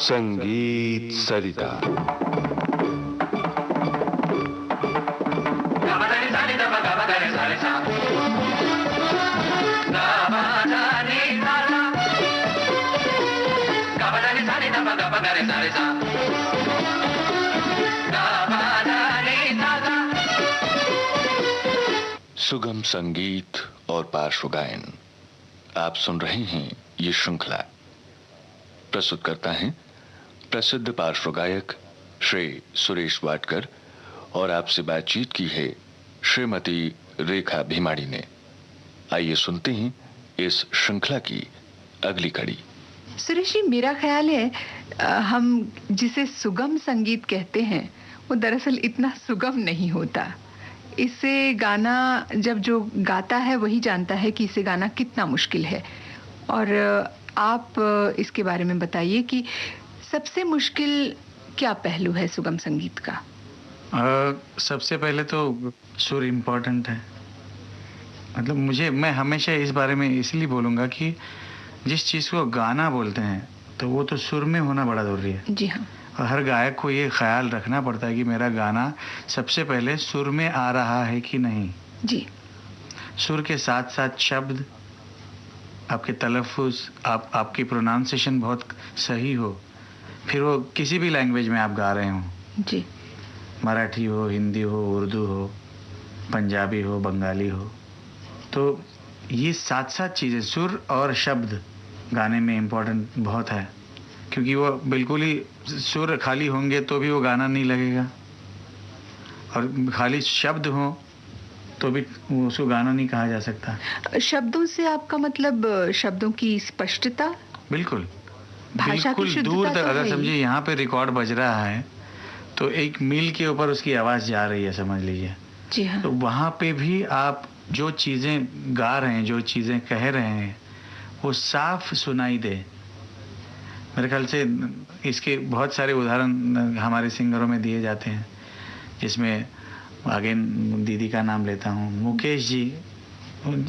संगीत सरिता। सुगम संगीत और पार्श्व गायन आप सुन रहे हैं। ये श्रृंखला प्रस्तुत करता है प्रसिद्ध पार्श्व गायक श्री सुरेश वाडकर और आपसे बातचीत की है श्रीमती रेखा भीमाड़ी ने। आइए सुनते हैं इस श्रृंखला की अगली कड़ी। सुरेश जी, मेरा ख्याल है हम जिसे सुगम संगीत कहते हैं वो दरअसल इतना सुगम नहीं होता। इससे गाना जब जो गाता है वही जानता है कि इसे गाना कितना मुश्किल है। और आप इसके बारे में बताइए कि सबसे मुश्किल क्या पहलू है सुगम संगीत का? सबसे पहले तो सुर इम्पोर्टेंट है। मतलब मैं हमेशा इस बारे में इसलिए बोलूँगा कि जिस चीज़ को गाना बोलते हैं तो वो तो सुर में होना बड़ा ज़रूरी है। जी हाँ। और हर गायक को ये ख्याल रखना पड़ता है कि मेरा गाना सबसे पहले सुर में आ रहा है कि नहीं। जी। सुर के साथ साथ शब्द, आपके तलफ़ुज़, आपकी प्रोनाउंसिएशन बहुत सही हो, फिर वो किसी भी लैंग्वेज में आप गा रहे हो। जी। मराठी हो, हिंदी हो, उर्दू हो, पंजाबी हो, बंगाली हो, तो ये साथ साथ चीज़ें सुर और शब्द गाने में इम्पोर्टेंट बहुत है। क्योंकि वो बिल्कुल ही सुर खाली होंगे तो भी वो गाना नहीं लगेगा, और खाली शब्द हो तो भी उसको गाना नहीं कहा जा सकता। शब्दों से आपका मतलब शब्दों की स्पष्टता? बिल्कुल, भाषा की शुद्धता दूर तक। तो अगर समझिए यहाँ पे रिकॉर्ड बज रहा है तो 1 मील के ऊपर उसकी आवाज़ जा रही है, समझ लीजिए। जी हाँ। तो वहाँ पे भी आप जो चीज़ें गा रहे हैं, जो चीज़ें कह रहे हैं, वो साफ सुनाई दे। मेरे ख्याल से इसके बहुत सारे उदाहरण हमारे सिंगरों में दिए जाते हैं, जिसमें आगे दीदी का नाम लेता हूँ, मुकेश जी।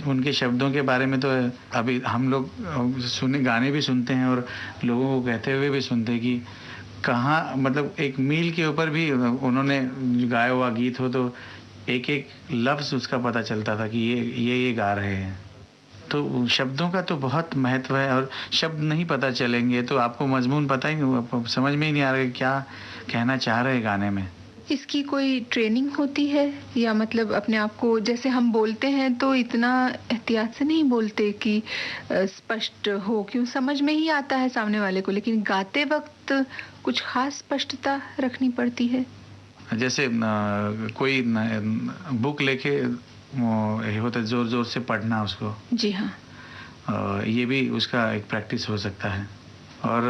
उनके शब्दों के बारे में तो अभी हम लोग गाने भी सुनते हैं और लोगों को कहते हुए भी सुनते हैं कि कहाँ, मतलब 1 मील के ऊपर भी उन्होंने गाया हुआ गीत हो तो एक एक लफ्ज़ उसका पता चलता था कि ये गा रहे हैं। तो शब्दों का तो बहुत महत्व है, और शब्द नहीं पता चलेंगे तो आपको मजमून पता ही नहीं, समझ में ही नहीं आ रहा क्या कहना चाह रहे हैं गाने में। इसकी कोई ट्रेनिंग होती है, या मतलब अपने आप को, जैसे हम बोलते हैं तो इतना एहतियात से नहीं बोलते कि स्पष्ट हो, क्यों समझ में ही आता है सामने वाले को, लेकिन गाते वक्त कुछ खास स्पष्टता रखनी पड़ती है। जैसे कोई बुक लेके होता है, जोर जोर से पढ़ना उसको। जी हाँ। ये भी उसका एक प्रैक्टिस हो सकता है। और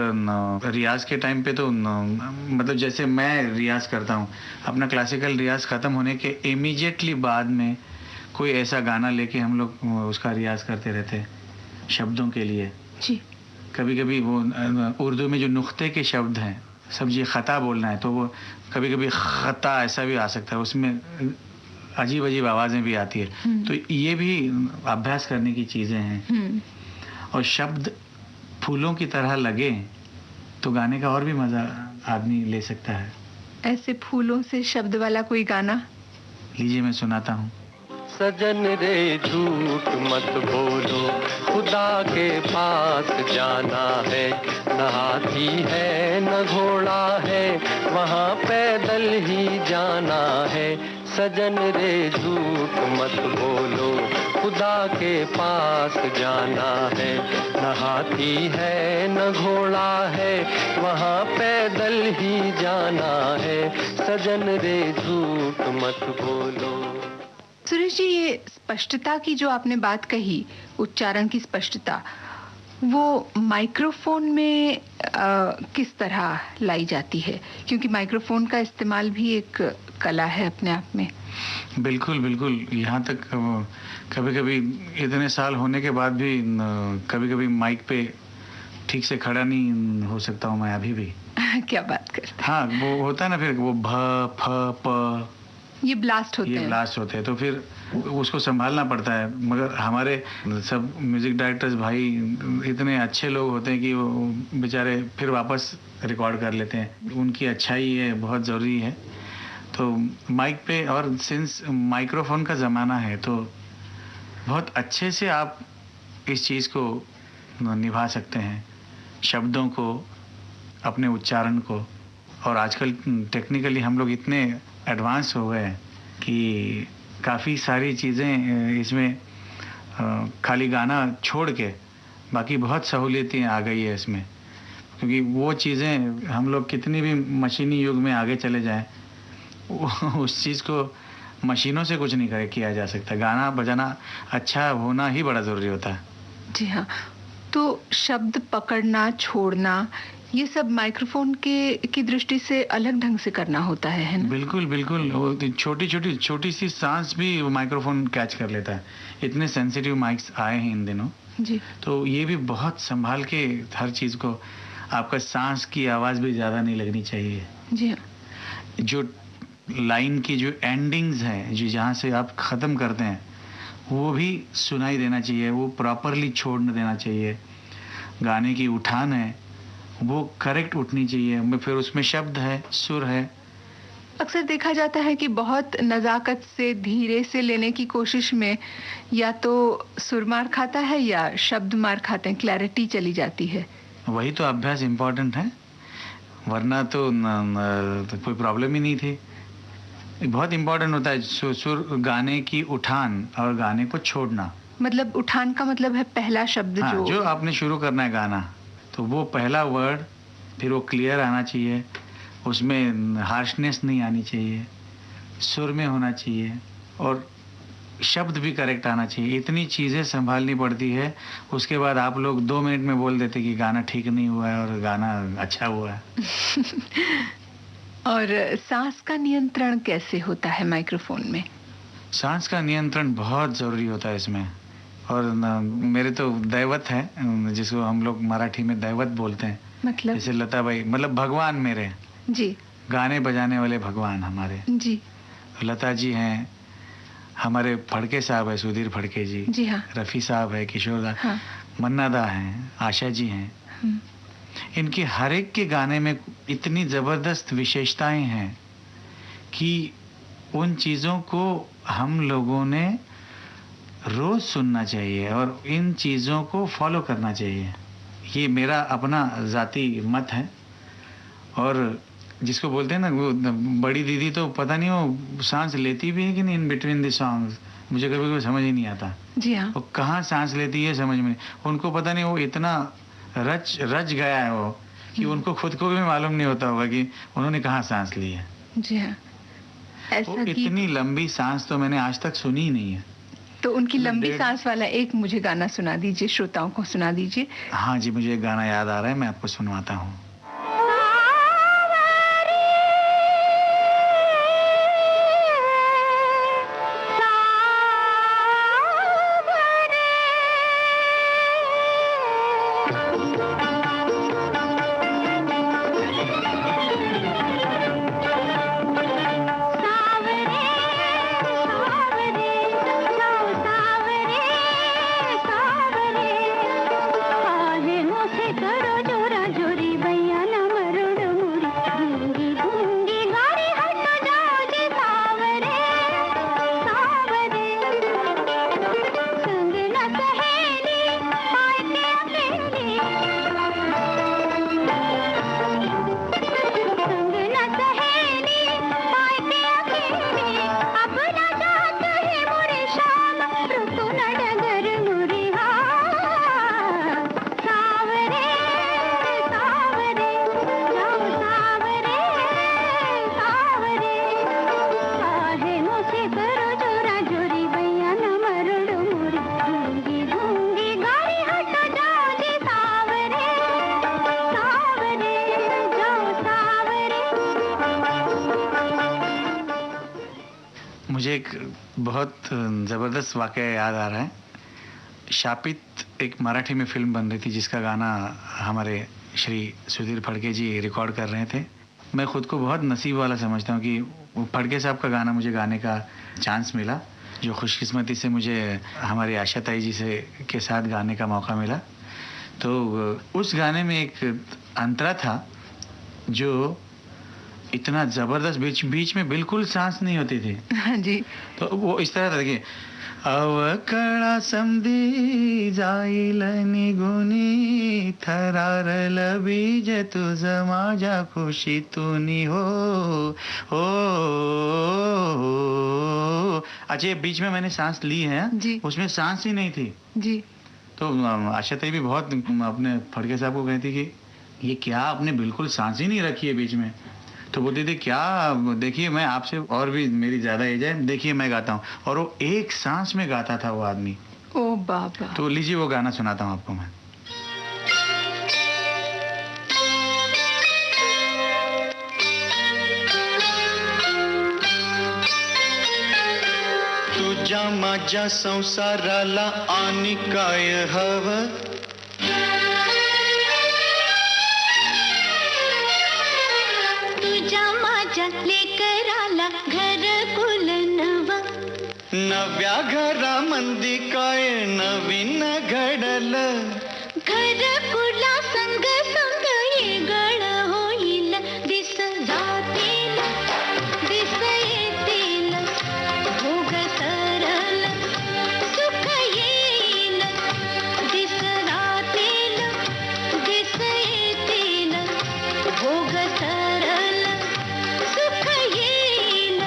रियाज के टाइम पे तो मतलब जैसे मैं रियाज करता हूँ, अपना क्लासिकल रियाज ख़त्म होने के इमीडिएटली बाद में कोई ऐसा गाना लेके हम लोग उसका रियाज करते रहते शब्दों के लिए। जी। कभी कभी वो उर्दू में जो नुक्ते के शब्द हैं, समझिए ख़ता बोलना है तो वो कभी कभी ख़ता ऐसा भी आ सकता है, उसमें अजीब अजीब आवाज़ें भी आती है। तो ये भी अभ्यास करने की चीज़ें हैं। और शब्द फूलों की तरह लगे तो गाने का और भी मज़ा आदमी ले सकता है। ऐसे फूलों से शब्द वाला कोई गाना लीजिए, मैं सुनाता हूँ। सजन रे झूठ मत बोलो, खुदा के पास जाना है, न हाथी है न घोड़ा है, वहाँ पैदल ही जाना है। सजन रे झूठ मत बोलो, खुदा के पास जाना है, न हाथी है न घोड़ा है, वहाँ पैदल ही जाना है। सजन रे झूठ मत बोलो। सुरेश जी, ये स्पष्टता की जो आपने बात कही, उच्चारण की स्पष्टता, वो माइक्रोफोन में किस तरह लाई जाती है? क्योंकि माइक्रोफोन का इस्तेमाल भी एक कला है अपने आप में। बिल्कुल बिल्कुल। यहाँ तक कभी कभी इतने साल होने के बाद भी कभी कभी माइक पे ठीक से खड़ा नहीं हो सकता हूँ मैं अभी भी। क्या बात करते हैं? हाँ, वो होता है ना, फिर वो भ फ प ये ब्लास्ट होते हैं। ये ब्लास्ट होते हैं, तो फिर उसको संभालना पड़ता है। मगर हमारे सब म्यूजिक डायरेक्टर्स भाई इतने अच्छे लोग होते हैं कि वो बेचारे फिर वापस रिकॉर्ड कर लेते हैं। उनकी अच्छाई है, बहुत ज़रूरी है। तो माइक पे, और सिंस माइक्रोफोन का ज़माना है, तो बहुत अच्छे से आप इस चीज़ को निभा सकते हैं, शब्दों को, अपने उच्चारण को। और आजकल टेक्निकली हम लोग इतने एडवांस हो गए हैं कि काफ़ी सारी चीज़ें इसमें खाली गाना छोड़ के बाकी बहुत सहूलियतें आ गई है इसमें। क्योंकि वो चीज़ें हम लोग कितनी भी मशीनी युग में आगे चले जाएं, उस चीज़ को मशीनों से कुछ नहीं किया जा सकता। गाना बजाना अच्छा होना ही बड़ा ज़रूरी होता है। जी हाँ। तो शब्द पकड़ना, छोड़ना, ये सब माइक्रोफोन की दृष्टि से अलग ढंग से करना होता है ना? बिल्कुल बिल्कुल। वो छोटी सी सांस भी माइक्रोफोन कैच कर लेता है। इतने सेंसिटिव माइक्स आए हैं इन दिनों जी। तो ये भी बहुत संभाल के हर चीज़ को, आपका सांस की आवाज़ भी ज़्यादा नहीं लगनी चाहिए। जी हाँ। जो लाइन की जो एंडिंग्स हैं, जो जहाँ से आप ख़त्म करते हैं, वो भी सुनाई देना चाहिए, वो प्रॉपरली छोड़ न देना चाहिए। गाने की उठान है वो करेक्ट उठनी चाहिए, फिर उसमें शब्द है, सुर है। अक्सर देखा जाता है कि बहुत नज़ाकत से, धीरे से लेने की कोशिश में या तो सुर मार खाता है या शब्द मार खाते हैं, क्लैरिटी चली जाती है। वही तो अभ्यास इम्पोर्टेंट है, वरना तो कोई प्रॉब्लम ही नहीं थी। बहुत इम्पोर्टेंट होता है सुर, गाने की उठान और गाने को छोड़ना। मतलब उठान का मतलब है पहला शब्द। हाँ, जो आपने शुरू करना है गाना, तो वो पहला वर्ड फिर वो क्लियर आना चाहिए, उसमें हार्शनेस नहीं आनी चाहिए, सुर में होना चाहिए, और शब्द भी करेक्ट आना चाहिए। इतनी चीज़ें संभालनी पड़ती है। उसके बाद आप लोग 2 मिनट में बोल देते कि गाना ठीक नहीं हुआ है और गाना अच्छा हुआ है। और सांस का नियंत्रण कैसे होता है माइक्रोफोन में? सांस का नियंत्रण बहुत ज़रूरी होता है इसमें। और मेरे तो दैवत है, जिसको हम लोग मराठी में दैवत बोलते हैं। मतलब? जैसे लता भाई, मतलब भगवान मेरे जी, गाने बजाने वाले भगवान हमारे जी, लता जी हैं, हमारे फड़के साहब है, सुधीर फड़के जी। जी हाँ। रफ़ी साहब है, किशोर दा, हाँ। मन्ना दा हैं, आशा जी हैं। इनके हर एक के गाने में इतनी ज़बरदस्त विशेषताएं हैं कि उन चीज़ों को हम लोगों ने रोज़ सुनना चाहिए और इन चीज़ों को फॉलो करना चाहिए। ये मेरा अपना ज़ाती मत है। और जिसको बोलते हैं ना, वो बड़ी दीदी तो पता नहीं वो सांस लेती भी है कि नहीं इन बिटवीन द सॉन्ग्स, मुझे कभी कभी समझ ही नहीं आता। जी हाँ। वो कहाँ सांस लेती है समझ में, उनको पता नहीं, वो इतना रच गया है वो कि उनको खुद को भी मालूम नहीं होता होगा कि उन्होंने कहाँ सांस ली है। जी हाँ। ऐसा इतनी लंबी सांस तो मैंने आज तक सुनी ही नहीं है। तो उनकी लंबी सांस वाला एक मुझे गाना सुना दीजिए, श्रोताओं को सुना दीजिए। हाँ जी, मुझे एक गाना याद आ रहा है, मैं आपको सुनवाता हूँ। मुझे एक बहुत ज़बरदस्त वाक़या याद आ रहा है। शापित एक मराठी में फ़िल्म बन रही थी जिसका गाना हमारे श्री सुधीर फड़के जी रिकॉर्ड कर रहे थे। मैं ख़ुद को बहुत नसीब वाला समझता हूँ कि फड़के साहब का गाना मुझे गाने का चांस मिला, जो खुशकिस्मती से मुझे हमारी आशा ताई जी से के साथ गाने का मौका मिला। तो उस गाने में एक अंतरा था जो इतना ज़बरदस्त, बीच बीच में बिल्कुल सांस नहीं होती थी। हाँ जी। तो वो इस तरह था कि अवकळा समधी जाईल निघुनी थरारल बीज तुझ माझ्या खुशीतुनी हो हो। अच्छा, ये बीच में मैंने सांस ली है जी। उसमें सांस ही नहीं थी जी। तो आशा ताई भी बहुत अपने फड़के साहब को कहती कि ये क्या आपने बिल्कुल सांस ही नहीं रखी है बीच में। तो बोलती थी क्या, देखिए मैं आपसे और भी मेरी ज़्यादा एज है, देखिए मैं गाता हूँ। और वो एक सांस में गाता था वो आदमी। ओ बाबा। तो लीजिए वो गाना सुनाता हूँ आपको मैं। तुझ्या माझ्या संसाराला आणि काय हवं, लेकराला घर कुल नव, नव्या घरामंदी काय नवीन घडल, घर कुला संग संग येगळ होईल, दिस जातील दिस येतील, भोग सरल सुख येईल, दिस जातील दिस येतील, भोग सरल सुख येईल।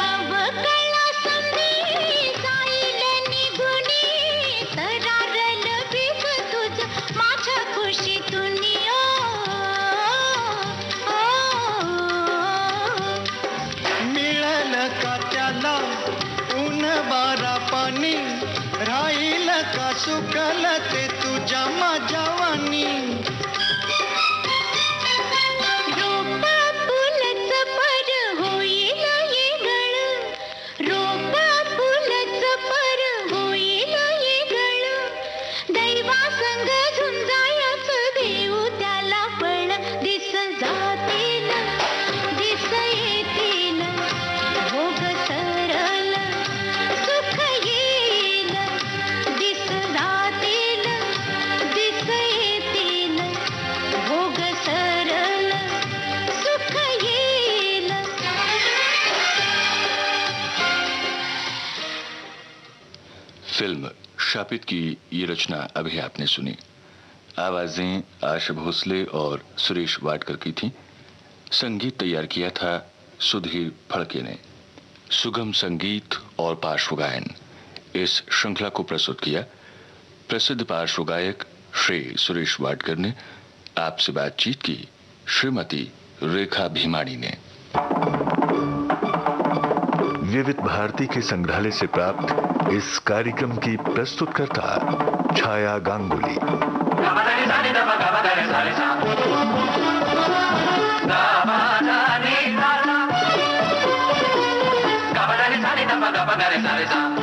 अवकळा समधी जाईल निघुनी, थरारल बीज तुझ माझ्या खुशीतुनी मिळाल का त्याला ऊन बारा पाणी, राहील का सुकल ते तुझ्या माझ्या वाणी, रोप फुलच पर होईल येगळ, रोप फुलच पर होईल येगळ, दैवा संग झुंजायच देऊ त्याला फळ, दिस जातील दिस येतील, भोग सरल सुख येईल, दिस जातील दिस येतील, भोग सरल सुख येईल। फिल्म शापित की ये रचना अभी आपने सुनी। आवाजें आशा भोसले और सुरेश वाडकर की थी। संगीत तैयार किया था सुधीर फड़के ने। सुगम संगीत और पार्श्व गायन इस श्रृंखला को प्रस्तुत किया प्रसिद्ध पार्श्व गायक श्री सुरेश वाडकर ने। आपसे बातचीत की श्रीमती रेखा भीमाणी ने। विविध भारती के संग्रहालय से प्राप्त इस कार्यक्रम की प्रस्तुतकर्ता छाया गांगुली। Sa